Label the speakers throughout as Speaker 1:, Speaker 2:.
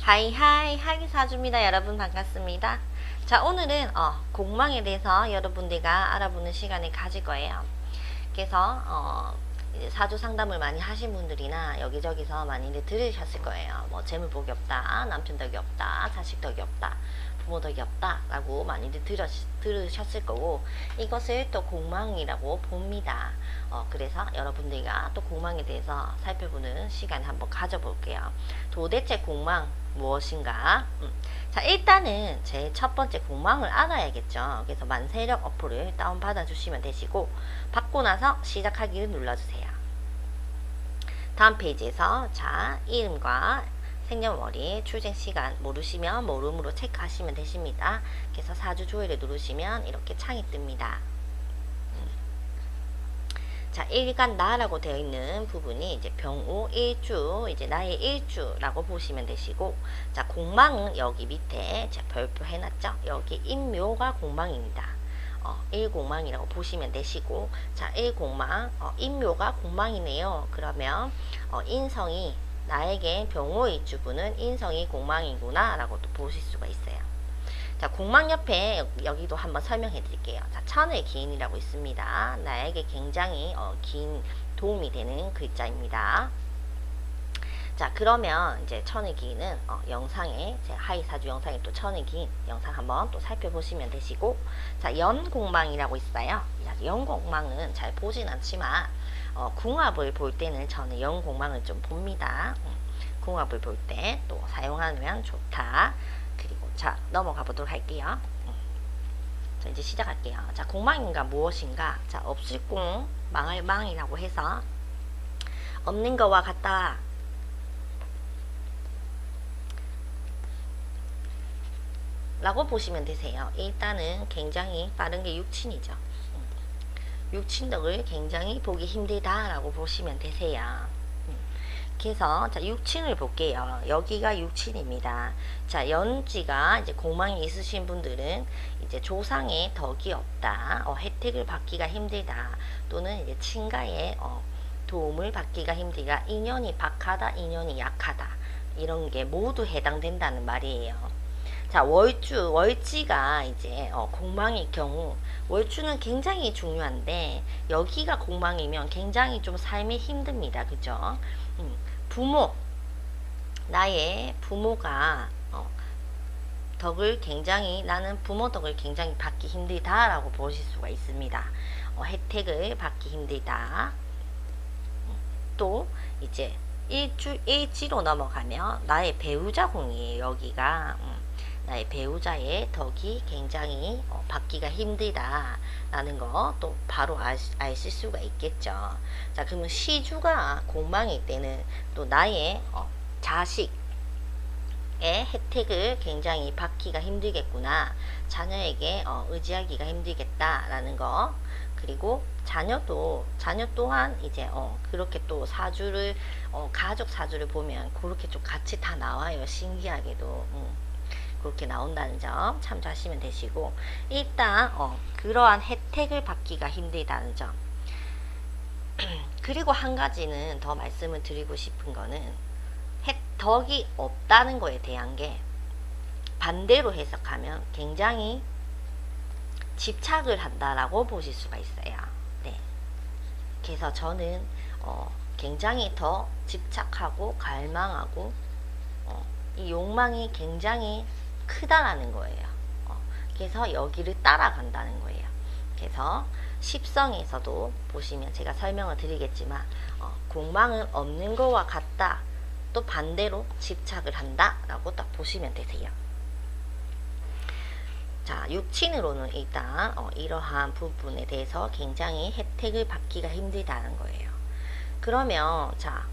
Speaker 1: 하이하이 하기사주입니다. 여러분 반갑습니다. 자, 오늘은 공망에 대해서 여러분들과 알아보는 시간을 가질 거예요. 그래서 이제 사주 상담을 많이 하신 분들이나 여기저기서 많이들 들으셨을 거예요. 뭐 재물 복이 없다, 남편 덕이 없다, 자식 덕이 없다, 부모 덕이 없다 라고 많이들 들으셨을 거고, 이것을 또 공망이라고 봅니다. 그래서 여러분들과 또 공망에 대해서 살펴보는 시간 한번 가져볼게요. 도대체 공망 무엇인가? 자, 일단은 제 첫 번째 공망을 알아야겠죠. 그래서 만세력 어플을 다운받아 주시면 되시고, 받고 나서 시작하기를 눌러주세요. 다음 페이지에서 자, 이름과 생년월일, 출생시간 모르시면 모름으로 체크하시면 되십니다. 그래서 사주 조회를 누르시면 이렇게 창이 뜹니다. 자, 일간 나라고 되어 있는 부분이 이제 병오 일주, 이제 나의 일주라고 보시면 되시고, 자, 공망은 여기 밑에 제가 별표 해놨죠? 여기 인묘가 공망입니다. 일공망이라고 보시면 되시고, 자, 일공망, 인묘가 공망이네요. 그러면 인성이 나에게 병오 일주분은 인성이 공망이구나 라고 또 보실 수가 있어요. 자, 공망 옆에 여기도 한번 설명해 드릴게요. 자, 천의 기인이라고 있습니다. 나에게 굉장히 긴 도움이 되는 글자입니다. 자, 그러면 이제 천의 기인은 영상에 제 하이사주 영상에 또 천의 기인 영상 한번 또 살펴보시면 되시고, 자, 연공망이라고 있어요. 연공망은 잘 보진 않지만 궁합을 볼 때는 저는 연공망을 좀 봅니다. 궁합을 볼 때 또 사용하면 좋다. 그리고 자, 넘어가 보도록 할게요. 자, 이제 시작할게요. 자, 공망인가 무엇인가? 자, 없을 공, 망할 망이라고 해서 없는 거와 같다 라고 보시면 되세요. 일단은 굉장히 빠른 게 육친이죠. 육친덕을 굉장히 보기 힘들다 라고 보시면 되세요. 그래서 자, 육친을 볼게요. 여기가 육친입니다. 자, 연지가 이제 공망이 있으신 분들은 이제 조상의 덕이 없다, 혜택을 받기가 힘들다, 또는 이제 친가의 도움을 받기가 힘들다, 인연이 박하다, 인연이 약하다, 이런 게 모두 해당된다는 말이에요. 자, 월지가 이제 공망일 경우, 월주는 굉장히 중요한데 여기가 공망이면 굉장히 좀 삶이 힘듭니다. 그죠? 부모, 나의 부모가 덕을 굉장히, 나는 부모 덕을 굉장히 받기 힘들다라고 보실 수가 있습니다. 혜택을 받기 힘들다. 또 이제 일지로 넘어가면 나의 배우자 공이에요. 여기가 나의 배우자의 덕이 굉장히 받기가 힘들다 라는 거 또 바로 아실 수가 있겠죠. 자, 그러면 시주가 공망일 때는 또 나의 자식의 혜택을 굉장히 받기가 힘들겠구나, 자녀에게 의지하기가 힘들겠다 라는 거. 그리고 자녀 또한 이제 그렇게 또 사주를 가족 사주를 보면 그렇게 좀 같이 다 나와요. 신기하게도 그렇게 나온다는 점 참조하시면 되시고, 일단 그러한 혜택을 받기가 힘들다는 점. 그리고 한 가지는 더 말씀을 드리고 싶은 거는, 덕이 없다는 거에 대한 게 반대로 해석하면 굉장히 집착을 한다라고 보실 수가 있어요. 네. 그래서 저는 굉장히 더 집착하고 갈망하고 이 욕망이 굉장히 크다라는 거예요. 그래서 여기를 따라간다는 거예요. 그래서 십성에서도 보시면 제가 설명을 드리겠지만 공망은 없는 거와 같다, 또 반대로 집착을 한다 라고 딱 보시면 되세요. 자, 육친으로는 일단 이러한 부분에 대해서 굉장히 혜택을 받기가 힘들다는 거예요. 그러면 자,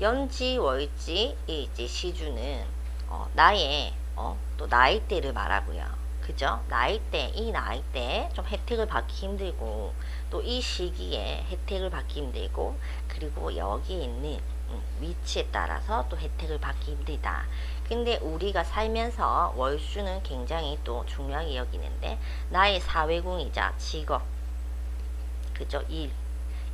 Speaker 1: 연지, 월지, 일지, 시주는 나의 또 나이대를 말하고요. 그죠? 나이대, 이 나이대 좀 혜택을 받기 힘들고, 또 이 시기에 혜택을 받기 힘들고, 그리고 여기 있는 위치에 따라서 또 혜택을 받기 힘들다. 근데 우리가 살면서 월수는 굉장히 또 중요하게 여기는데, 나의 사회공이자 직업, 그죠?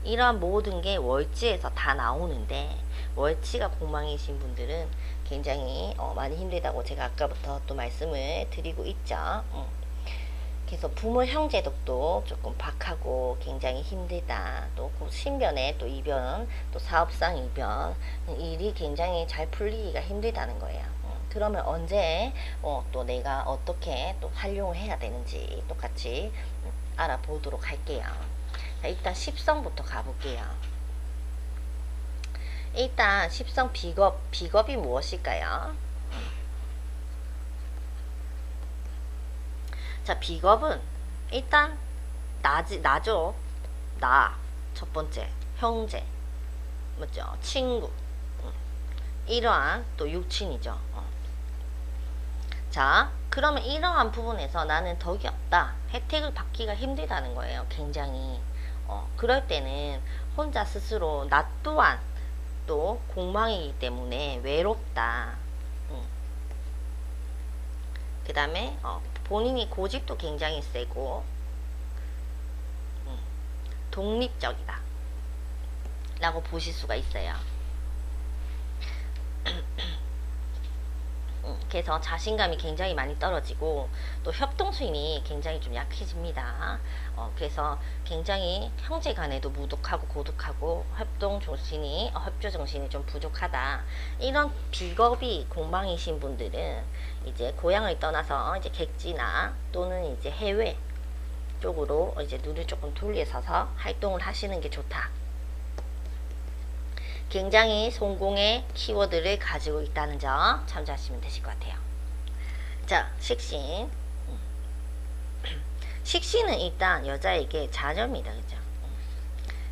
Speaker 1: 이런 모든 게 월지에서 다 나오는데, 월지가 공망이신 분들은 굉장히 많이 힘들다고 제가 아까부터 또 말씀을 드리고 있죠. 그래서 부모 형제덕도 조금 박하고 굉장히 힘들다. 또 신변에 또 이변, 또 사업상 이변, 일이 굉장히 잘 풀리기가 힘들다는 거예요. 그러면 언제 또 내가 어떻게 또 활용을 해야 되는지 똑같이 알아보도록 할게요. 자, 일단 십성부터 가볼게요. 일단 십성 비겁이 무엇일까요? 자, 비겁은 일단 나죠. 나, 첫 번째, 형제, 맞죠? 친구, 이러한 또 육친이죠. 자, 그러면 이러한 부분에서 나는 덕이 없다. 혜택을 받기가 힘들다는 거예요. 굉장히. 그럴 때는 혼자 스스로 나 또한 또 공망이기 때문에 외롭다. 그 다음에 본인이 고집도 굉장히 세고 독립적이다 라고 보실 수가 있어요. 그래서 자신감이 굉장히 많이 떨어지고 또 협동심이 굉장히 좀 약해집니다. 그래서 굉장히 형제 간에도 무뚝하고 고독하고 협조 정신이 좀 부족하다. 이런 비겁이 공방이신 분들은 이제 고향을 떠나서 이제 객지나 또는 이제 해외 쪽으로 이제 눈을 조금 돌려서서 활동을 하시는 게 좋다. 굉장히 성공의 키워드를 가지고 있다는 점 참조하시면 되실 것 같아요. 자, 식신. 식신은 일단 여자에게 자녀입니다. 그죠?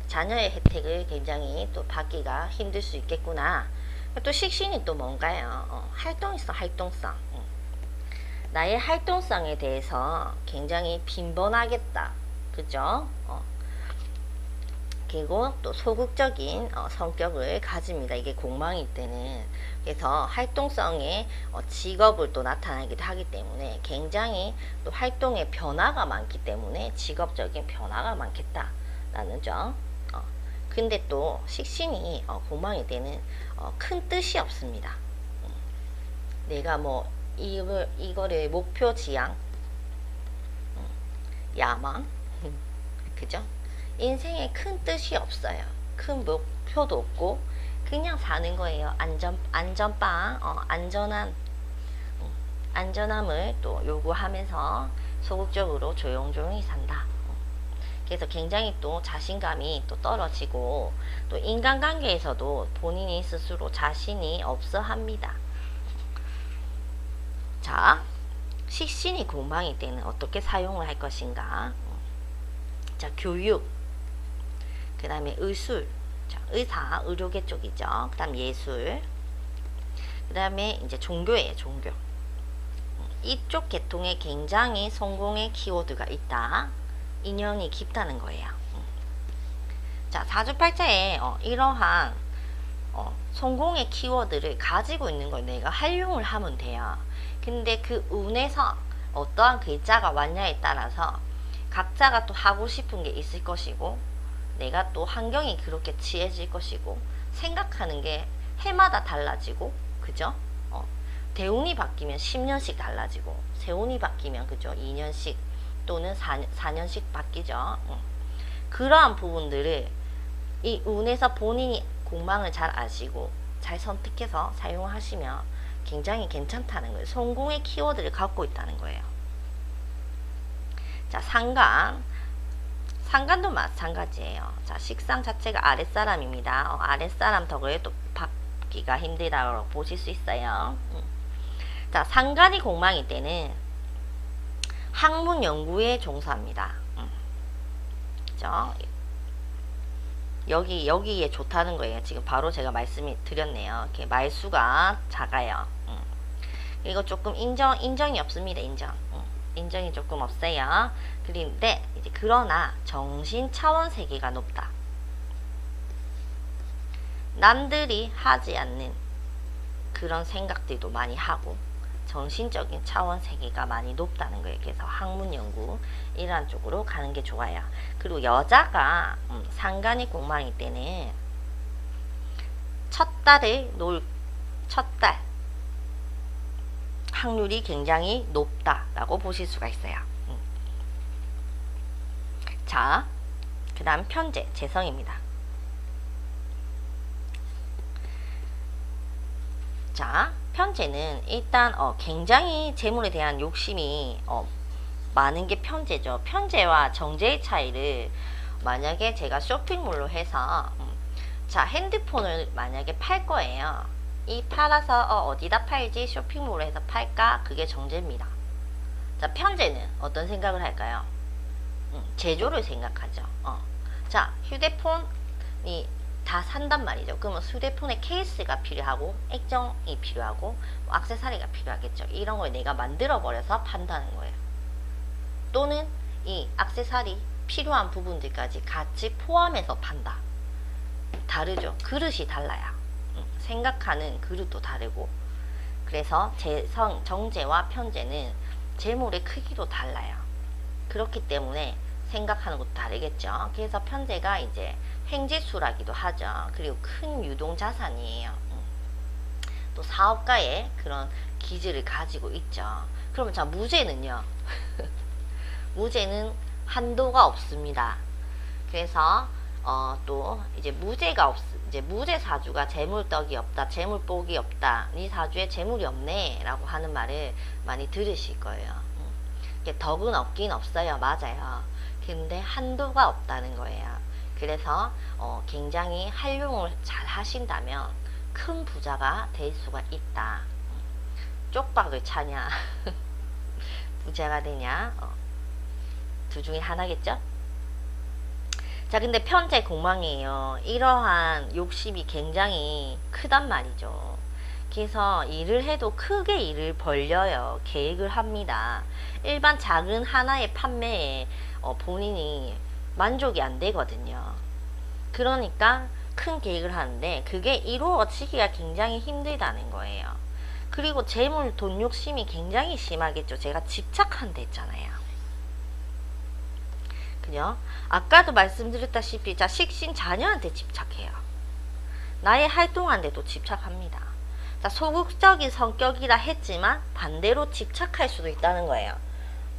Speaker 1: 자녀의 혜택을 굉장히 또 받기가 힘들 수 있겠구나. 또 식신이 또 뭔가요? 활동성. 나의 활동성에 대해서 굉장히 빈번하겠다. 그죠? 그리고 또 소극적인 성격을 가집니다. 이게 공망일 때는. 그래서 활동성의 직업을 또 나타나기도 하기 때문에 굉장히 또 활동의 변화가 많기 때문에 직업적인 변화가 많겠다라는 점. 근데 또 식신이 공망일 때는 큰 뜻이 없습니다. 내가 뭐 이거를 목표 지향, 야망, 그죠? 인생에 큰 뜻이 없어요. 큰 목표도 없고 그냥 사는 거예요. 안전빵, 안전함을 또 요구하면서 소극적으로 조용조용히 산다. 그래서 굉장히 또 자신감이 또 떨어지고 또 인간관계에서도 본인이 스스로 자신이 없어 합니다. 자, 식신이 공방일 때는 어떻게 사용을 할 것인가? 자, 교육, 그 다음에 의술, 자, 의사, 의료계 쪽이죠. 그 다음 예술, 그 다음에 이제 종교예요. 종교. 이쪽 계통에 굉장히 성공의 키워드가 있다. 인연이 깊다는 거예요. 자, 사주팔자에 이러한 성공의 키워드를 가지고 있는 걸 내가 활용을 하면 돼요. 근데 그 운에서 어떠한 글자가 왔냐에 따라서 각자가 또 하고 싶은 게 있을 것이고 내가 또 환경이 그렇게 취해질 것이고 생각하는 게 해마다 달라지고 그죠? 대운이 바뀌면 10년씩 달라지고 세운이 바뀌면 그죠? 2년씩 또는 4년씩 바뀌죠. 그러한 부분들을 이 운에서 본인이 공망을 잘 아시고 잘 선택해서 사용하시면 굉장히 괜찮다는 거예요. 성공의 키워드를 갖고 있다는 거예요. 자, 상간도 마찬가지예요. 자, 식상 자체가 아랫사람입니다. 아랫사람 덕을 또 받기가 힘들다고 보실 수 있어요. 자, 상간이 공망일 때는 학문 연구에 종사합니다. 그죠? 여기에 좋다는 거예요. 지금 바로 제가 말씀이 드렸네요. 이렇게 말수가 작아요. 이거 조금 인정이 없습니다. 인정이 조금 없어요. 그런데 이제 그러나 정신 차원 세계가 높다. 남들이 하지 않는 그런 생각들도 많이 하고 정신적인 차원 세계가 많이 높다는 거예요. 그래서 학문 연구 이러한 쪽으로 가는 게 좋아요. 그리고 여자가 상간이 공망일 때는 첫 딸 확률이 굉장히 높다라고 보실 수가 있어요. 자, 그 다음 편재, 재성입니다. 자, 편재는 일단 굉장히 재물에 대한 욕심이 많은 게 편재죠. 편재와 정재의 차이를 만약에 제가 쇼핑몰로 해서 자, 핸드폰을 만약에 팔 거예요. 이 팔아서 어디다 팔지 쇼핑몰로 해서 팔까? 그게 정재입니다. 자, 편재는 어떤 생각을 할까요? 제조를 생각하죠. 자, 휴대폰이 다 산단 말이죠. 그러면 휴대폰에 케이스가 필요하고 액정이 필요하고 뭐 액세서리가 필요하겠죠. 이런 걸 내가 만들어 버려서 판다는 거예요. 또는 이 액세서리 필요한 부분들까지 같이 포함해서 판다. 다르죠. 그릇이 달라요. 생각하는 그릇도 다르고. 그래서 정제와 편제는 재물의 크기도 달라요. 그렇기 때문에 생각하는 것도 다르겠죠. 그래서 편제가 이제 횡재수라기도 하죠. 그리고 큰 유동자산이에요. 또 사업가의 그런 기질을 가지고 있죠. 그러면 자, 무죄는요. 무죄는 한도가 없습니다. 그래서 또 이제 이제 무죄 사주가 재물떡이 없다, 재물복이 없다, 이 사주에 재물이 없네 라고 하는 말을 많이 들으실 거예요. 덕은 없긴 없어요. 맞아요. 근데 한도가 없다는 거예요. 그래서 굉장히 활용을 잘 하신다면 큰 부자가 될 수가 있다. 쪽박을 차냐 부자가 되냐, 두 중에 하나겠죠. 자, 근데 편재 공망이에요. 이러한 욕심이 굉장히 크단 말이죠. 그래서 일을 해도 크게 일을 벌려요. 계획을 합니다. 일반 작은 하나의 판매에 본인이 만족이 안 되거든요. 그러니까 큰 계획을 하는데 그게 이루어지기가 굉장히 힘들다는 거예요. 그리고 재물 돈 욕심이 굉장히 심하겠죠. 제가 집착한다 했잖아요. 그죠? 아까도 말씀드렸다시피 자, 식신 자녀한테 집착해요. 나의 활동한데도 집착합니다. 자, 소극적인 성격이라 했지만 반대로 집착할 수도 있다는 거예요.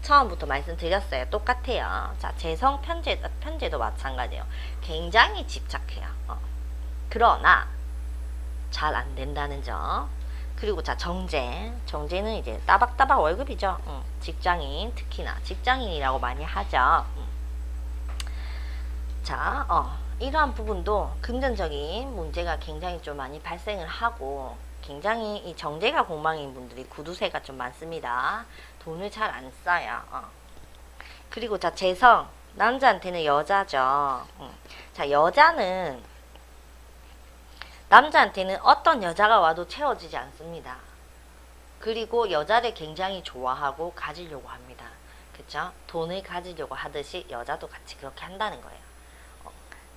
Speaker 1: 처음부터 말씀드렸어요. 똑같아요. 자, 재성 편재도 마찬가지예요. 굉장히 집착해요. 그러나 잘 안 된다는 점. 그리고 자, 정제는 이제 따박따박 월급이죠. 직장인, 특히나 직장인이라고 많이 하죠. 자, 이러한 부분도 금전적인 문제가 굉장히 좀 많이 발생을 하고, 굉장히 이 정제가 공망인 분들이 구두쇠가 좀 많습니다. 돈을 잘 안 써요. 그리고 자, 재성, 남자한테는 여자죠. 자, 여자는 남자한테는 어떤 여자가 와도 채워지지 않습니다. 그리고 여자를 굉장히 좋아하고 가지려고 합니다. 그쵸? 돈을 가지려고 하듯이 여자도 같이 그렇게 한다는 거예요.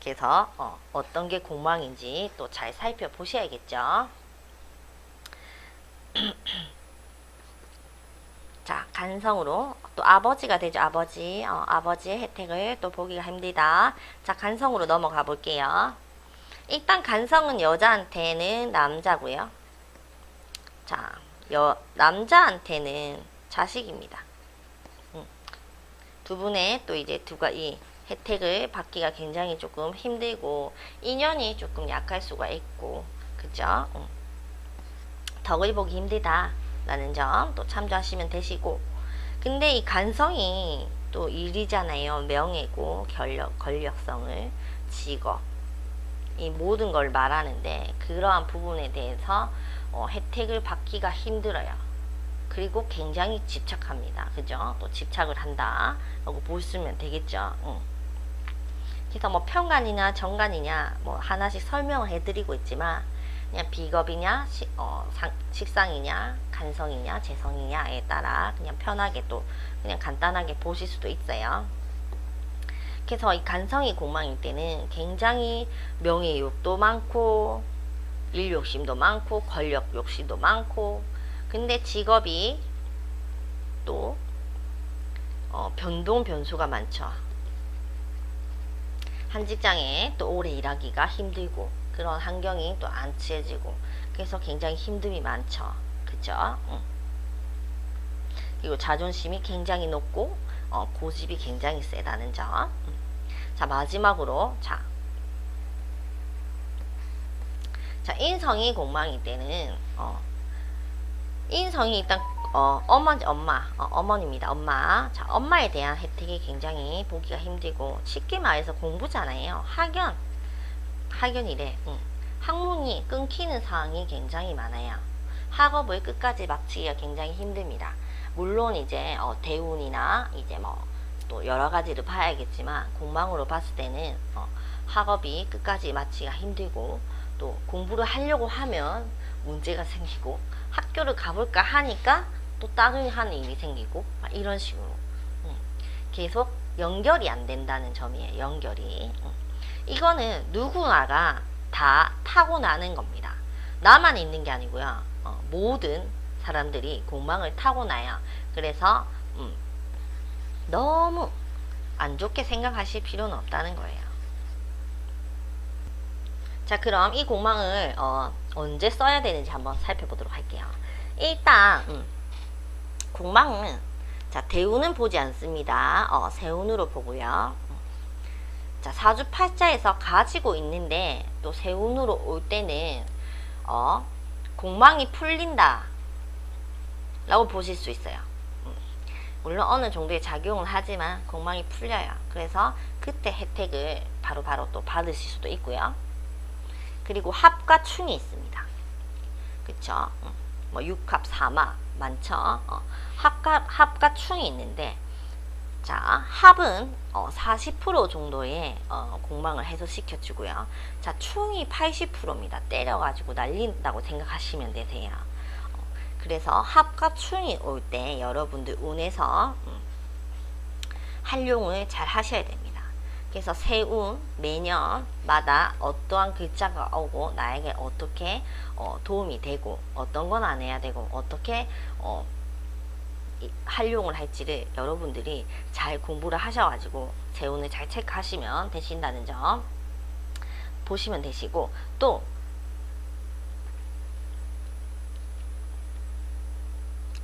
Speaker 1: 그래서 어떤 게 공망인지 또 잘 살펴보셔야겠죠. 자, 간성으로 또 아버지가 되죠. 아버지의 혜택을 또 보기가 힘들다. 자, 간성으로 넘어가 볼게요. 일단 간성은 여자한테는 남자고요. 자, 남자한테는 자식입니다. 두 분의 또 이제 이 혜택을 받기가 굉장히 조금 힘들고 인연이 조금 약할 수가 있고, 그죠? 덕을 보기 힘들다 라는 점 또 참조하시면 되시고, 근데 이 간성이 또 일이잖아요. 명예고 권력성을, 직업, 이 모든 걸 말하는데 그러한 부분에 대해서 혜택을 받기가 힘들어요. 그리고 굉장히 집착합니다. 그죠? 또 집착을 한다 라고 보시면 되겠죠. 그래서 뭐 편간이냐 정간이냐 뭐 하나씩 설명을 해드리고 있지만, 그냥 비겁이냐 식상이냐 간성이냐 재성이냐에 따라 그냥 편하게 또 그냥 간단하게 보실 수도 있어요. 그래서 이 간성이 공망일 때는 굉장히 명예욕도 많고 일 욕심도 많고 권력 욕심도 많고, 근데 직업이 또 변수가 많죠. 한 직장에 또 오래 일하기가 힘들고 그런 환경이 또 안 취해지고, 그래서 굉장히 힘듦이 많죠. 그죠? 그리고 자존심이 굉장히 높고 고집이 굉장히 세다는 점. 자, 마지막으로 자 인성이 공망일 때는 인성이 일단 어머니입니다. 엄마. 자, 엄마에 대한 혜택이 굉장히 보기가 힘들고, 쉽게 말해서 공부잖아요. 학연이래. 학문이 끊기는 상황이 굉장히 많아요. 학업을 끝까지 마치기가 굉장히 힘듭니다. 물론 이제 대운이나 이제 뭐 또 여러 가지를 봐야겠지만, 공망으로 봤을 때는 학업이 끝까지 마치기가 힘들고, 또 공부를 하려고 하면 문제가 생기고, 학교를 가볼까 하니까 또 다른 하는 일이 생기고, 이런 식으로 계속 연결이 안 된다는 점이에요. 연결이. 이거는 누구나가 다 타고나는 겁니다. 나만 있는 게 아니고요. 모든 사람들이 공망을 타고나요. 그래서 너무 안 좋게 생각하실 필요는 없다는 거예요. 자, 그럼 이 공망을 언제 써야 되는지 한번 살펴보도록 할게요. 일단 공망은 자, 대운은 보지 않습니다. 세운으로 보고요. 자, 사주팔자에서 가지고 있는데 또 세운으로 올 때는 공망이 풀린다 라고 보실 수 있어요. 물론 어느 정도의 작용을 하지만 공망이 풀려요. 그래서 그때 혜택을 바로바로 또 받으실 수도 있고요. 그리고 합과 충이 있습니다. 그쵸? 뭐 육합, 사마 많죠? 합과 충이 있는데, 자, 합은 40% 정도의 공망을 해소시켜 주고요. 자, 충이 80%입니다. 때려가지고 날린다고 생각하시면 되세요. 그래서 합과 충이 올 때 여러분들 운에서 활용을 잘 하셔야 됩니다. 그래서 세운 매년마다 어떠한 글자가 오고 나에게 어떻게 도움이 되고, 어떤 건 안 해야 되고, 어떻게 활용을 할지를 여러분들이 잘 공부를 하셔가지고 재운을 잘 체크하시면 되신다는 점 보시면 되시고, 또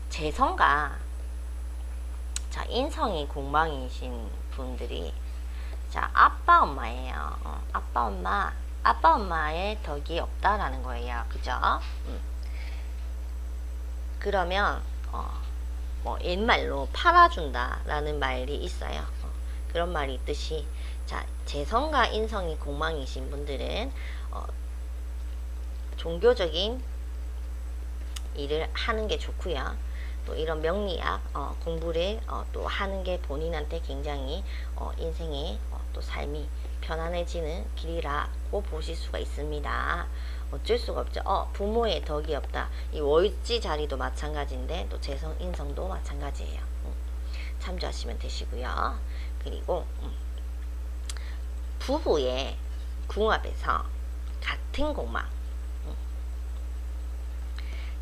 Speaker 1: 재성과 자, 인성이 공망이신 분들이 자, 아빠 엄마예요. 아빠 엄마의 덕이 없다라는 거예요. 그죠? 그러면 뭐 옛말로 팔아준다 라는 말이 있어요. 그런 말이 있듯이, 자, 재성과 인성이 공망이신 분들은 종교적인 일을 하는 게 좋고요. 또 이런 명리학 공부를 또 하는 게 본인한테 굉장히 인생의 또 삶이 편안해지는 길이라고 보실 수가 있습니다. 어쩔 수가 없죠. 부모의 덕이 없다. 이 월지 자리도 마찬가지인데 또 재성, 인성도 마찬가지예요. 참조하시면 되시고요. 그리고 부부의 궁합에서 같은 공망,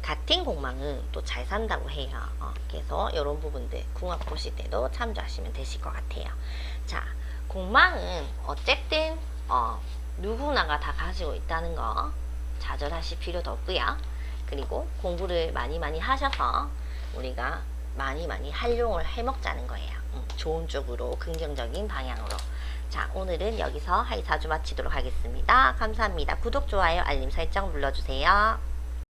Speaker 1: 같은 공망은 또 잘 산다고 해요. 그래서 이런 부분들 궁합 보실 때도 참조하시면 되실 것 같아요. 자, 공망은 어쨌든 누구나가 다 가지고 있다는 거 좌절하실 필요도 없고요. 그리고 공부를 많이 하셔서 우리가 많이 활용을 해먹자는 거예요. 좋은 쪽으로, 긍정적인 방향으로. 자, 오늘은 여기서 하이사주 마치도록 하겠습니다. 감사합니다. 구독, 좋아요, 알림 설정 눌러주세요.